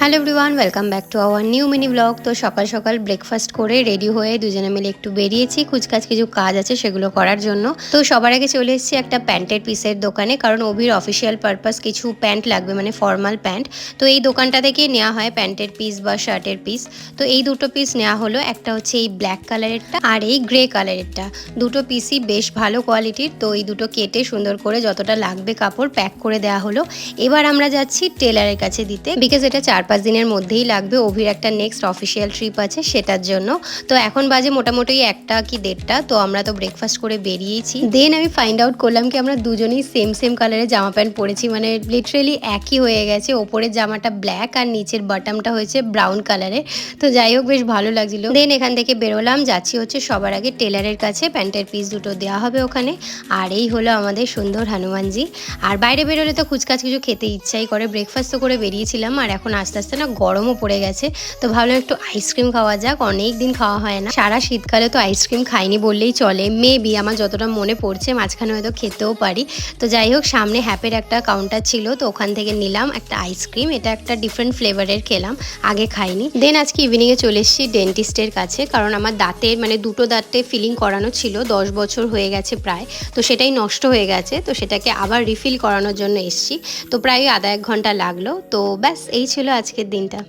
Hello everyone, welcome back to our new mini blog. তো সকাল সকাল ব্রেকফাস্ট করে রেডি হয়ে দুজনে মিলে একটু বেরিয়েছি কুচকাচ কিছু কাজ আছে সেগুলো করার জন্য। তো সবার আগে চলে এসেছি একটা প্যান্টের পিসের দোকানে, কারণ অভির অফিসিয়াল পারপাস কিছু প্যান্ট লাগবে, মানে ফর্মাল প্যান্ট। তো এই দোকানটা থেকেই নেওয়া হয় প্যান্টের পিস বা শার্টের পিস। তো এই দুটো পিস নেওয়া হলো, একটা হচ্ছে এই ব্ল্যাক কালারেরটা আর এই গ্রে কালারেরটা। দুটো পিসই বেশ ভালো কোয়ালিটির। তো এই দুটো কেটে সুন্দর করে যতটা লাগবে কাপড় প্যাক করে দেওয়া হলো। এবার আমরা যাচ্ছি টেলারের কাছে দিতে, বিকজ এটা 4-5 দিনের মধ্যেই লাগবে। অভির একটা নেক্সট অফিসিয়াল ট্রিপ আছে সেটার জন্য। তো এখন বাজে মোটামুটি 1টা কি 1:30। তো আমরা তো ব্রেকফাস্ট করে বেরিয়েছি। দেন আমি ফাইন্ড আউট করলাম কি আমরা দুজনেই সেম সেম কালারের জামা প্যান্ট পরেছি, মানে লিটারেলি একই হয়ে গেছে। ওপরের জামাটা ব্ল্যাক আর নিচের বটমটা হয়েছে ব্রাউন কালারের। তো যাই হোক, বেশ ভালো লাগছিল। দেন এখান থেকে বেরোলাম, যাচ্ছি হচ্ছে সবার আগে টেলারের কাছে। প্যান্টের পিস দুটো দেওয়া হবে ওখানে। আর এই হলো আমাদের সুন্দর হনুমানজি। আর বাইরে বেরোলে তো কুচকাচ কিছু খেতে ইচ্ছাই করে। ব্রেকফাস্ট তো করে বেরিয়েছিলাম, আর এখন আস্তে আস্তে না গরমও পড়ে গেছে। তো ভাবলাম একটু আইসক্রিম খাওয়া যাক, অনেক দিন খাওয়া হয় না। সারা শীতকালে তো আইসক্রিম খাইনি বললেই চলে। মেবি আমার যতটা মনে পড়ছে মাঝখানে হয়তো খেতেও পারি। তো যাই হোক, সামনে হ্যাপের একটা কাউন্টার ছিল, তো ওখান থেকে নিলাম একটা আইসক্রিম। এটা একটা ডিফারেন্ট ফ্লেভারের খেলাম, আগে খাইনি। দেন আজকে ইভিনিংয়ে চলে এসেছি ডেন্টিস্টের কাছে, কারণ আমার দাঁতের মানে দুটো দাঁতে ফিলিং করানো ছিল, 10 বছর হয়ে গেছে প্রায়। তো সেটাই নষ্ট হয়ে গেছে, তো সেটাকে আবার রিফিল করানোর জন্য এসেছি। তো প্রায় আধা 1 ঘন্টা লাগলো। তো ব্যাস এই ছিল আজকের দিনটা।